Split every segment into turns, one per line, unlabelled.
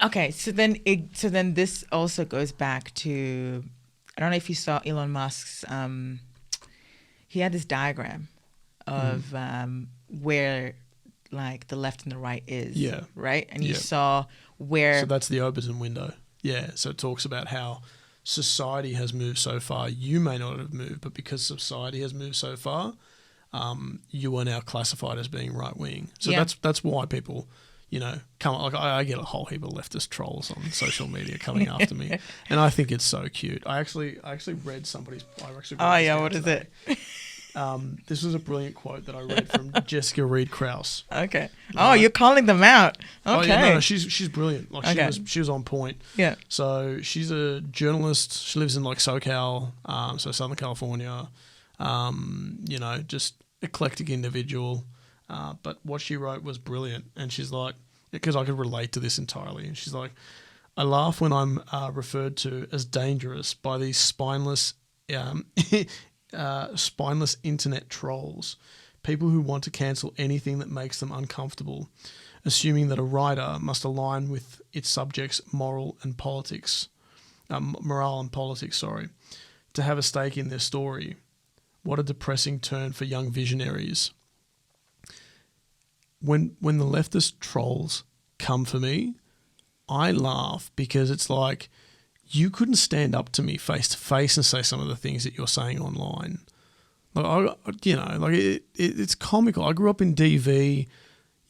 Okay, so then this also goes back to, I don't know if you saw Elon Musk's he had this diagram of where like the left and the right is.
Yeah.
Right? And you
Yeah.
saw where
So that's the Overton window. Yeah. So it talks about how society has moved so far. You may not have moved, but because society has moved so far, you are now classified as being right wing. So that's why people, come. Like I get a whole heap of leftist trolls on social media coming after me, and I think it's so cute. I actually read somebody's.
what is it?
This was a brilliant quote that I read from Jessica Reed Krause.
Okay. Oh, you're calling them out. Okay.
Oh, yeah, no, she's brilliant. Like
Okay.
she was on point.
Yeah.
So she's a journalist. She lives in like SoCal, so Southern California. Just eclectic individual. But what she wrote was brilliant. And she's like, because I could relate to this entirely. And she's like, I laugh when I'm referred to as dangerous by these spineless internet trolls, people who want to cancel anything that makes them uncomfortable, assuming that a writer must align with its subject's morale and politics, to have a stake in their story. What a depressing turn for young visionaries. When the leftist trolls come for me, I laugh because it's like, you couldn't stand up to me face to face and say some of the things that you're saying online. It's comical. I grew up in DV.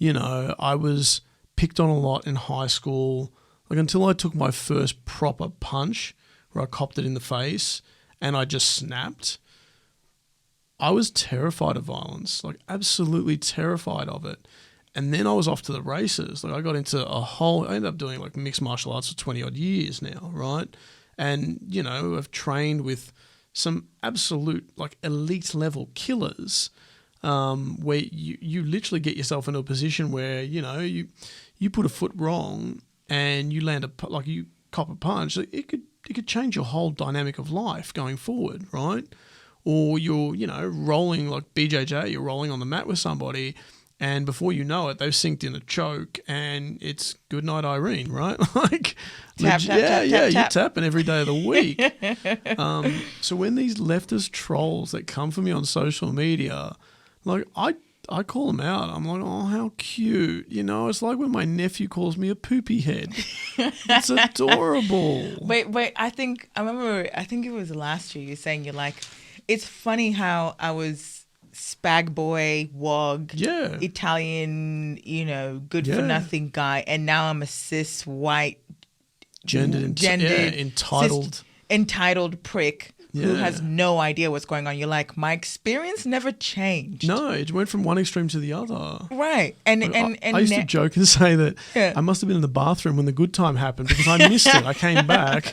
I was picked on a lot in high school. Like until I took my first proper punch, where I copped it in the face, and I just snapped. I was terrified of violence, like absolutely terrified of it. And then I was off to the races. Like I ended up doing like mixed martial arts for 20 odd years now, right? And, I've trained with some absolute like elite level killers, where you literally get yourself into a position where, you put a foot wrong and you you cop a punch. It could change your whole dynamic of life going forward, right? Or you're, rolling like BJJ, you're rolling on the mat with somebody, and before you know it, they've synced in a choke, and it's good night, Irene, right? Like,
tap,
you're tapping every day of the week. So when these leftist trolls that come for me on social media, like I call them out. I'm like, oh, how cute. It's like when my nephew calls me a poopy head. It's adorable.
Wait. I think it was last year you're saying you're like, it's funny how I was spag boy, wog, Italian, good for nothing guy, and now I'm a cis white,
gendered,
entitled prick who has no idea what's going on. You're like, my experience never changed.
No, it went from one extreme to the other.
Right. And
I used to joke and say that I must have been in the bathroom when the good time happened because I missed it. I came back.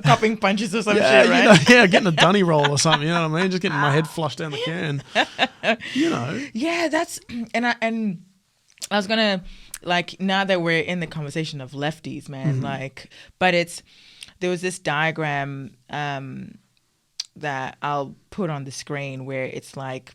Copping punches or some shit, right?
Getting a dunny roll or something, you know what I mean? Just getting my head flushed down the can.
Yeah, that's... And I was going to... Like, now that we're in the conversation of lefties, man, but there was this diagram... that I'll put on the screen where it's like,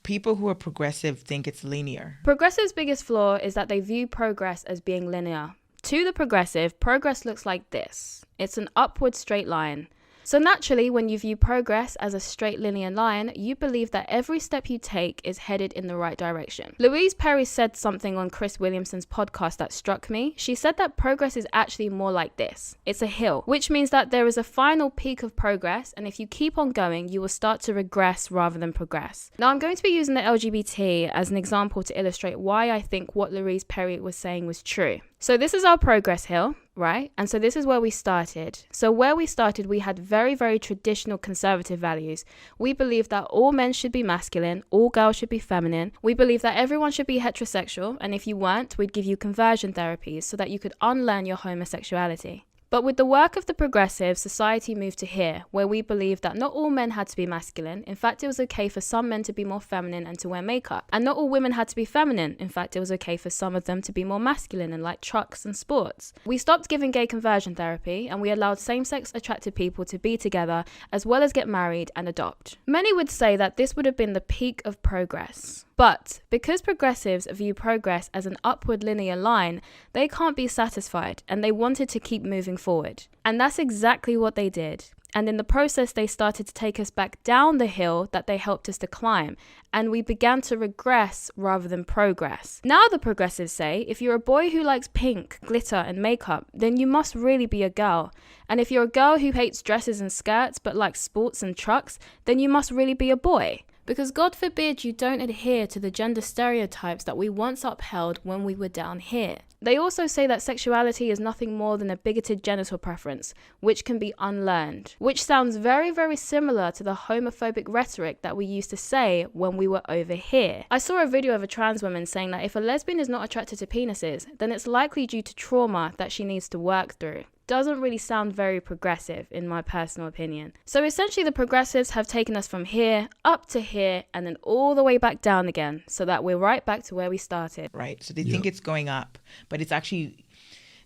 people who are progressive think it's linear.
Progressive's biggest flaw is that they view progress as being linear. To the progressive, progress looks like this. It's an upward straight line. So naturally, when you view progress as a straight linear line, you believe that every step you take is headed in the right direction. Louise Perry said something on Chris Williamson's podcast that struck me. She said that progress is actually more like this. It's a hill, which means that there is a final peak of progress, and if you keep on going, you will start to regress rather than progress. Now, I'm going to be using the LGBT as an example to illustrate why I think what Louise Perry was saying was true. So this is our progress hill, right? And so this is where we started. So where we started, we had very, very traditional conservative values. We believe that all men should be masculine, all girls should be feminine. We believe that everyone should be heterosexual, and if you weren't, we'd give you conversion therapies so that you could unlearn your homosexuality. But with the work of the progressive, society moved to here, where we believed that not all men had to be masculine. In fact, it was okay for some men to be more feminine and to wear makeup. And not all women had to be feminine. In fact, it was okay for some of them to be more masculine and like trucks and sports. We stopped giving gay conversion therapy, and we allowed same-sex attracted people to be together, as well as get married and adopt. Many would say that this would have been the peak of progress. But because progressives view progress as an upward linear line, they can't be satisfied and they wanted to keep moving forward. And that's exactly what they did. And in the process, they started to take us back down the hill that they helped us to climb. And we began to regress rather than progress. Now the progressives say, if you're a boy who likes pink, glitter and makeup, then you must really be a girl. And if you're a girl who hates dresses and skirts but likes sports and trucks, then you must really be a boy. Because God forbid you don't adhere to the gender stereotypes that we once upheld when we were down here. They also say that sexuality is nothing more than a bigoted genital preference, which can be unlearned. Which sounds very, very similar to the homophobic rhetoric that we used to say when we were over here. I saw a video of a trans woman saying that if a lesbian is not attracted to penises, then it's likely due to trauma that she needs to work through. Doesn't really sound very progressive in my personal opinion. So essentially the progressives have taken us from here up to here and then all the way back down again so that we're right back to where we started.
Right. So they think it's going up, but it's actually,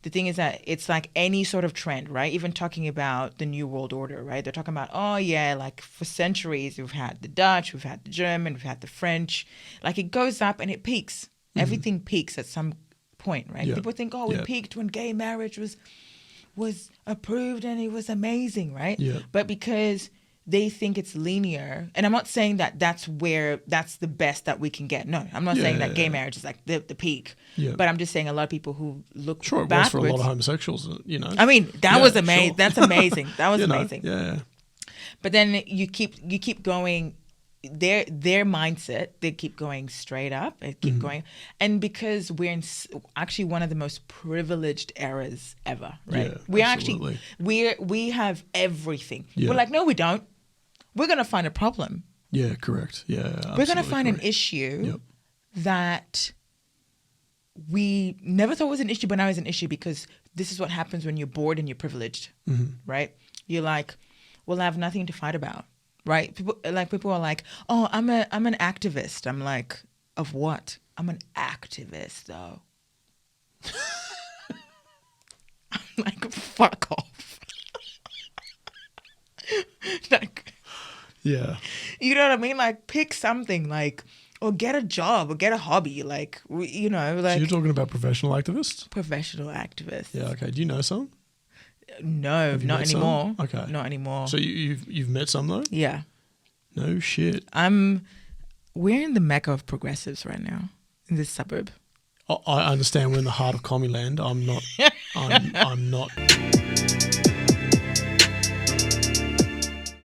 the thing is that it's like any sort of trend, right? Even talking about the New World Order, right? They're talking about, oh yeah, like for centuries we've had the Dutch, we've had the German, we've had the French. Like it goes up and it peaks. Everything peaks at some point, right?
Yeah.
People think, oh, we peaked when gay marriage was approved and it was amazing, right?
Yeah.
But because they think it's linear, and I'm not saying that that's the best that we can get. No, I'm not saying that gay marriage is like the peak.
Yeah.
But I'm just saying a lot of people who look
Sure, it
backwards.
was for a lot of homosexuals, you know.
I mean, that was amazing.
Sure.
That's amazing. That was amazing.
Yeah.
But then you keep going. Their mindset, they keep going straight up and keep going, and because we're in actually one of the most privileged eras ever, right? We have everything. We're like, no, we don't. We're gonna find a problem.
Yeah, correct. Yeah,
we're gonna find an issue that we never thought was an issue, but now is an issue because this is what happens when you're bored and you're privileged, right? You're like, well, I have nothing to fight about. Right? People are like, oh, I'm an activist. I'm like, of what? I'm an activist though. I'm like, fuck off. Like,
yeah.
You know what I mean? Like, pick something, like, or get a job or get a hobby, like, you know, like.
So you're talking about professional activists?
Professional activists.
Yeah. Okay. Do you know some?
No, not anymore.
Some? Okay.
Not anymore.
So you've met some though?
Yeah.
No shit.
We're in the mecca of progressives right now in this suburb.
I understand we're in the heart of commie land. I'm not. I'm not.